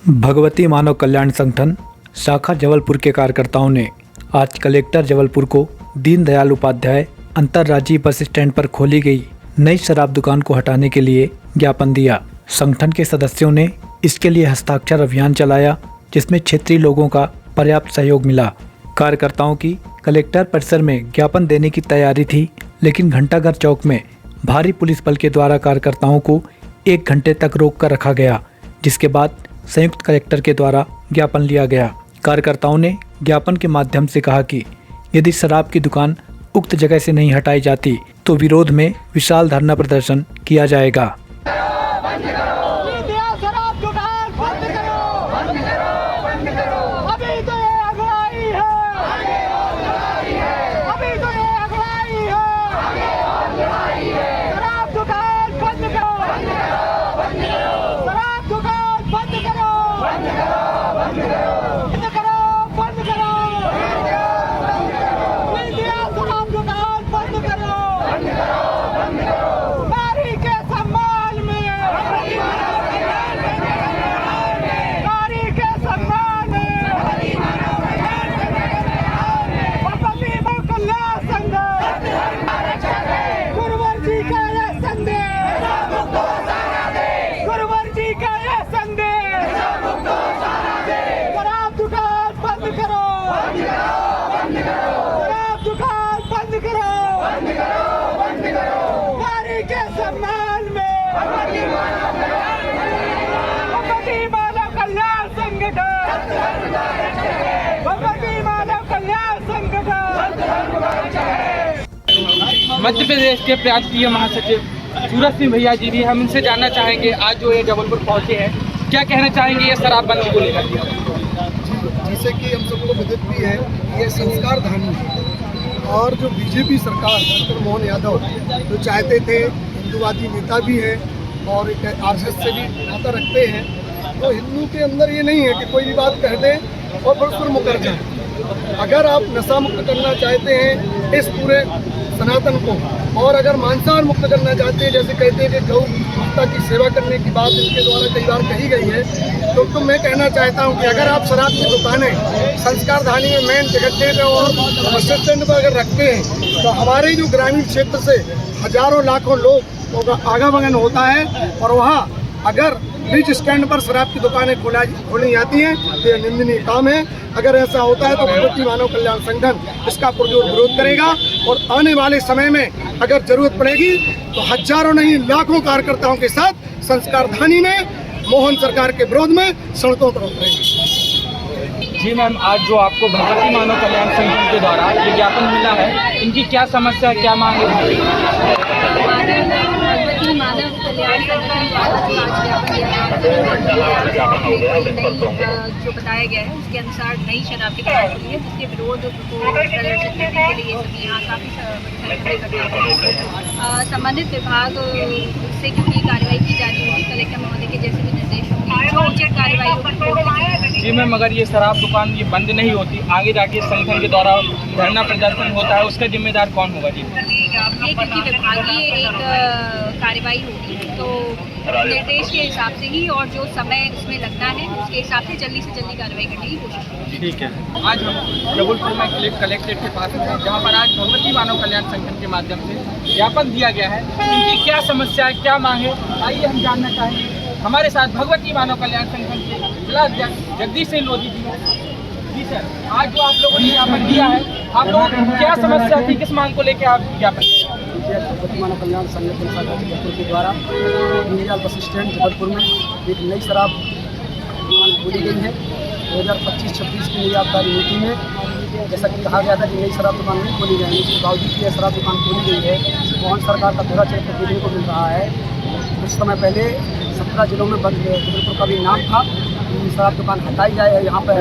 भगवती मानव कल्याण संगठन शाखा जबलपुर के कार्यकर्ताओं ने आज कलेक्टर जबलपुर को दीनदयाल उपाध्याय अंतर्राज्यीय बस स्टैंड पर खोली गई नई शराब दुकान को हटाने के लिए ज्ञापन दिया। संगठन के सदस्यों ने इसके लिए हस्ताक्षर अभियान चलाया, जिसमें क्षेत्रीय लोगों का पर्याप्त सहयोग मिला। कार्यकर्ताओं की कलेक्टर परिसर में ज्ञापन देने की तैयारी थी, लेकिन घंटाघर चौक में भारी पुलिस बल के द्वारा कार्यकर्ताओं को 1 घंटे तक रोक कर रखा गया, जिसके बाद संयुक्त कलेक्टर के द्वारा ज्ञापन लिया गया। कार्यकर्ताओं ने ज्ञापन के माध्यम से कहा कि यदि शराब की दुकान उक्त जगह से नहीं हटाई जाती तो विरोध में विशाल धरना प्रदर्शन किया जाएगा। मध्य प्रदेश के प्रांतीय महासचिव सूरज सिंह भैया जी भी, हम इनसे जानना चाहेंगे आज जो ये जबलपुर पहुंचे हैं, क्या कहना चाहेंगे ये शराबबंदी को लेकर? जैसे कि हम सबको विदित भी है, ये संस्कार धानी है और जो बीजेपी सरकार डॉक्टर मोहन यादव जो चाहते थे, हिंदूवादी नेता भी है और एक आरएसएस से भी नाता रखते हैं, तो हिंदू के अंदर ये नहीं है कि कोई भी बात कह दे और फिर उस पर मुकर जाए। अगर आप नशा मुक्त करना चाहते हैं इस पूरे सनातन को, और अगर मांसाहार मुक्त करना चाहते हैं, जैसे कहते हैं कि गौ माता की सेवा करने की बात इनके द्वारा कई बार कही गई है, तो मैं कहना चाहता हूं कि अगर आप शराब की दुकानें संस्कार धानी में मेन जगह पे और बस स्टैंड पर अगर रखते हैं तो हमारे जो ग्रामीण क्षेत्र से हजारों लाखों लोग का आवागमन होता है, और वहाँ अगर बीच स्टैंड पर शराब की दुकानें खोली जाती हैं तो यह निंदनीय काम है। अगर ऐसा होता है तो भगवती मानव कल्याण संगठन इसका पुरजोर विरोध करेगा, और आने वाले समय में अगर जरूरत पड़ेगी तो हजारों नहीं लाखों कार्यकर्ताओं के साथ संस्कार धानी में मोहन सरकार के विरोध में सड़कों पर उतरेंगे। जी मैम, आज जो आपको भगवती मानव कल्याण संगठन के द्वारा ये ज्ञापन मिला है, इनकी क्या समस्या है, क्या मांग है? भगवती मानव कल्याण संगठन जो बताया गया है उसके अनुसार नई शराब की दुकान खुली है, जिसके विरोध को प्रदर्शित करने के लिए सभी यहाँ काफ़ी संबंधित विभाग से क्योंकि कार्रवाई की जा रही होगी, कलेक्टर महोदय के जैसे भी निर्देश होंगे, जो उचित कार्रवाई होगी। जी मैम, अगर ये शराब दुकान ये बंद नहीं होती, आगे जाके संगठन के द्वारा धरना प्रदर्शन होता है, उसका जिम्मेदार कौन होगा? जी ये क्योंकि विभागीय एक कार्रवाई होगी, तो निर्देश के हिसाब से ही और जो समय उसमें लगना है उसके हिसाब से जल्दी कार्रवाई करने की कोशिश करेंगे। ठीक है। आज हम जबलपुर में कलेक्ट्रेट के पास हैं, जहाँ पर आज भगवती मानव कल्याण संगठन के माध्यम से ज्ञापन दिया गया है। इनकी क्या समस्या है, क्या मांग है, आइए हम जानना चाहेंगे। हमारे साथ भगवती मानव कल्याण संगठन के जिला अध्यक्ष जगदीश सिंह लोधी जी हैं। जी सर, आज जो आप लोगों ने ज्ञापन दिया है, आप लोगों की क्या समस्या थी, किस मांग को लेकर आप ज्ञापन? भगवती मानव कल्याण संगठन शाखा जबलपुर के द्वारा दीनदयाल बस स्टैंड जबलपुर में एक नई शराब दुकान खोली गई है। 2025-26 की यादगारी नीति में जैसा कि कहा गया था कि नई शराब दुकान नहीं खोली गई, उसके बावजूद यह शराब दुकान खोली गई है। मोहन सरकार का पूरा क्षेत्र देखने को मिल रहा है। कुछ समय पहले 17 जिलों में जबलपुर का भी नाम था कि शराब दुकान हटाई जाए, यहाँ पर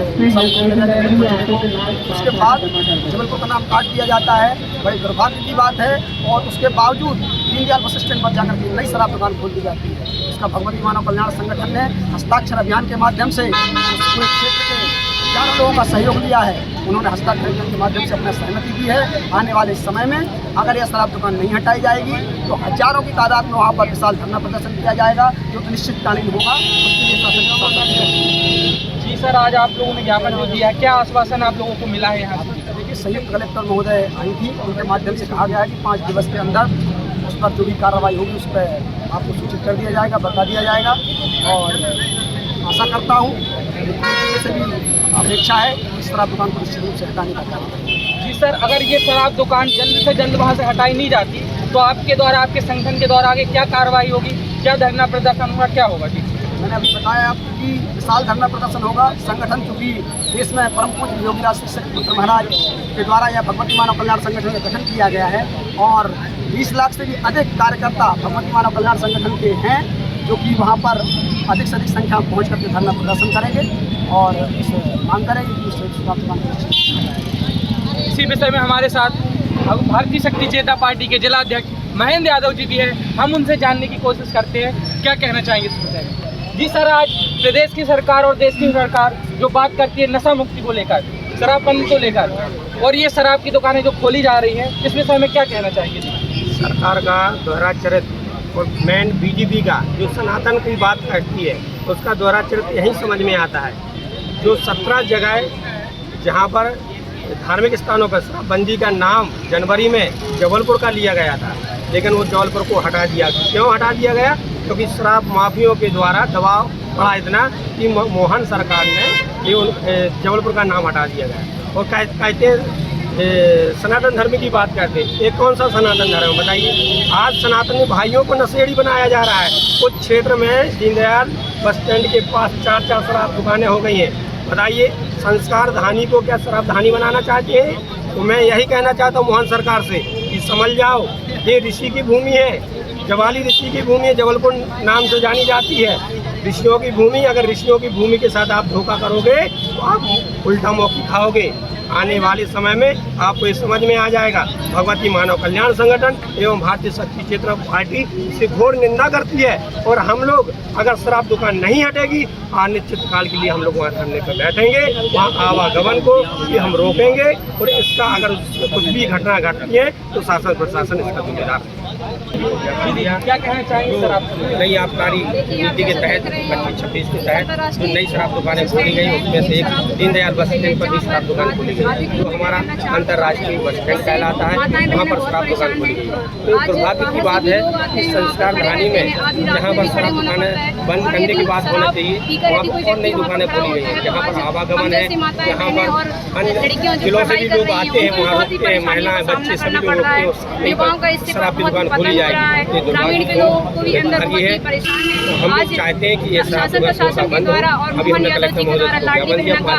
उसके बाद जबलपुर का नाम काट दिया जाता है। बड़ी दुर्भाग्य की बात है, और उसके बावजूद दीनदयाल बस स्टैंड पर जाकर के नई शराब दुकान खोल दी जाती है। इसका भगवती मानव कल्याण संगठन ने हस्ताक्षर अभियान के माध्यम से पूरे क्षेत्र के हजारों लोगों का सहयोग लिया है, उन्होंने हस्ताक्षर के माध्यम से अपना सहमति दी है। आने वाले समय में अगर यह शराब दुकान नहीं हटाई जाएगी तो हजारों की तादाद में वहाँ पर विशाल धरना प्रदर्शन किया जाएगा, जो कि निश्चितकालीन होगा। उसके लिए शासन जी सर, आज आप लोगों ने ज्ञापन जो दिया है, क्या आश्वासन आप लोगों को मिला है यहाँ से? देखिए, संयुक्त कलेक्टर महोदय आई थी, उनके माध्यम से कहा गया है कि 5 दिवस के अंदर उस पर जो भी कार्रवाई होगी उस पर आपको सूचित कर दिया जाएगा, बता दिया जाएगा। और आशा करता हूँ से भी अपेक्षा है कि इस शराब दुकान को निश्चित रूप से हटाने का कार्य करें। जी सर, अगर ये शराब दुकान जल्द से जल्द वहाँ से हटाई नहीं जाती तो आपके द्वारा, आपके संगठन के द्वारा आगे क्या कार्रवाई होगी, क्या धरना प्रदर्शन होगा, क्या होगा? जी मैंने अभी बताया आपको कि विशाल धरना प्रदर्शन होगा। संगठन चूँकि देश में परम पूज्य योगीराज पुत्र महाराज के द्वारा यह भगवती मानव कल्याण संगठन का गठन किया गया है और 20 लाख से भी अधिक कार्यकर्ता भगवती मानव कल्याण संगठन के हैं, जो कि वहाँ पर अधिक से अधिक संख्या में पहुँच करके धरना प्रदर्शन करेंगे और इस मांग करेंगे कि इस शराब दुकान को। इसी विषय में हमारे साथ भारतीय शक्ति चेता पार्टी के जिलाध्यक्ष महेंद्र यादव जी भी है, हम उनसे जानने की कोशिश करते हैं क्या कहना चाहेंगे इस विषय में। जी सर, आज प्रदेश की सरकार और देश की सरकार जो बात करती है नशा मुक्ति को लेकर, शराबबंदी को लेकर, और ये शराब की दुकानें जो खोली जा रही हैं, इस विषय में क्या कहना चाहेंगे? सरकार का दोहरा चरित्र और मेन बीजेपी का जो सनातन की बात करती है उसका दोहरा चरित्र यही समझ में आता है। जो 17 जगह जहाँ पर धार्मिक स्थानों पर शराबबंदी का नाम जनवरी में जबलपुर का लिया गया था, लेकिन वो जबलपुर को हटा दिया। क्यों हटा दिया गया? क्योंकि शराब माफियों के द्वारा दबाव पड़ा इतना कि मोहन सरकार ने ये जबलपुर का नाम हटा दिया गया। और कहते सनातन धर्म की बात करते हैं, ये कौन सा सनातन धर्म बताइए? आज सनातनी भाइयों को नशेड़ी बनाया जा रहा है। कुछ क्षेत्र में दीनदयाल बस स्टैंड के पास 4 शराब दुकानें हो गई हैं। बताइए, संस्कार धानी को क्या शराब धानी बनाना चाहते हैं? तो मैं यही कहना चाहता हूँ मोहन सरकार से कि समझ जाओ, ये ऋषि की भूमि है, जवाली ऋषि की भूमि है, जबलपुर नाम से जानी जाती है, ऋषियों की भूमि। अगर ऋषियों की भूमि के साथ आप धोखा करोगे तो आप उल्टा मौकी खाओगे। आने वाले समय में आपको ये समझ में आ जाएगा। भगवती मानव कल्याण संगठन एवं भारतीय शक्ति चेतना पार्टी इससे घोर निंदा करती है और हम लोग अगर शराब दुकान नहीं हटेगी अनिश्चित काल के लिए हम लोग वहाँ धरने पर बैठेंगे। वहाँ आवागमन को ये हम रोकेंगे और इसका अगर कुछ भी घटना घटती है तो शासन प्रशासन इसका जिम्मेदार है। क्या कहना चाहेंगे सर आप? नई आबकारी नीति के तहत 25-26 के तहत जो नई शराब दुकानें खोली गई उसमें से एक दीनदयाल बस स्टैंड पर भी शराब दुकान खोली गई, जो हमारा अंतर्राष्ट्रीय बस स्टैंड कहलाता है, वहाँ पर शराब दुकान खोली गई। तो दुर्भाग्य की बात है कि संस्कार धानी में जहाँ पर शराब दुकानें बंद करने की बात होना चाहिए, वहाँ पर और नई दुकानें खोली गई हैं। जहाँ पर आवागमन है, जहाँ पर अन्य जिलों से भी लोग आते हैं, वहाँ रुकते हैं, महिलाएं बच्चे सभी लोग रुकते हैं, शराब की दुकान खोली जाएगी। ग्रामीण के लोगों को भी अंदर बहुत ही परेशान है। हम लोग चाहते हैं कि ये शराब प्रशासन के द्वारा और मोहन यादव जी के द्वारा लाडली बहना का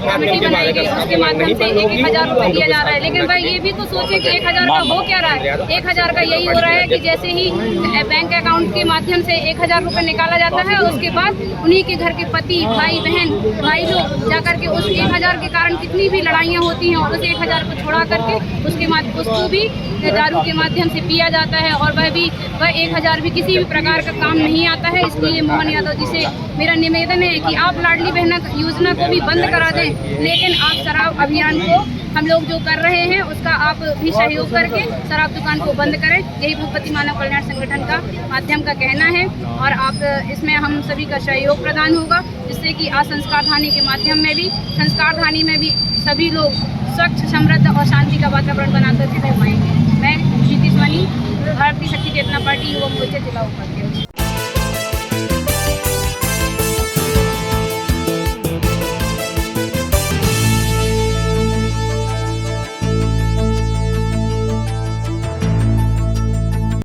कमेटी बनाई गई, उसके माध्यम से 1000 रुपये दिया जा रहा है। लेकिन भाई ये भी तो सोचे कि 1000 का हो क्या रहा है? 1000 का यही हो रहा है कि जैसे ही बैंक अकाउंट के माध्यम से 1000 रुपये निकाला जाता है, उसके बाद उन्हीं के घर के पति, भाई बहन, भाई लोग जाकर के उस 1000 के कारण कितनी भी लड़ाइयाँ होती हैं और उस 1000 को छोड़ा करके उसको भी दारू के माध्यम से पिया जाता है और वह 1000 भी किसी भी प्रकार का काम नहीं आता है। इसलिए मोहन यादव जी से मेरा निवेदन है कि आप लाडली बहना योजना को भी बंद करा दें, लेकिन आप शराब अभियान को हम लोग जो कर रहे हैं उसका आप भी सहयोग करके शराब दुकान को बंद करें। यही भगवती मानव कल्याण संगठन का माध्यम का कहना है और आप इसमें हम सभी का सहयोग प्रदान होगा, जिससे कि आज संस्कार धानी के माध्यम में भी, संस्कार धानी में भी सभी लोग स्वच्छ, समृद्ध और शांति का वातावरण बना करके रह पाएंगे। मैं नीतीश वानी, भारतीय शक्ति चेतना पार्टी युवा मोर्चा जिला उपाध्यक्ष।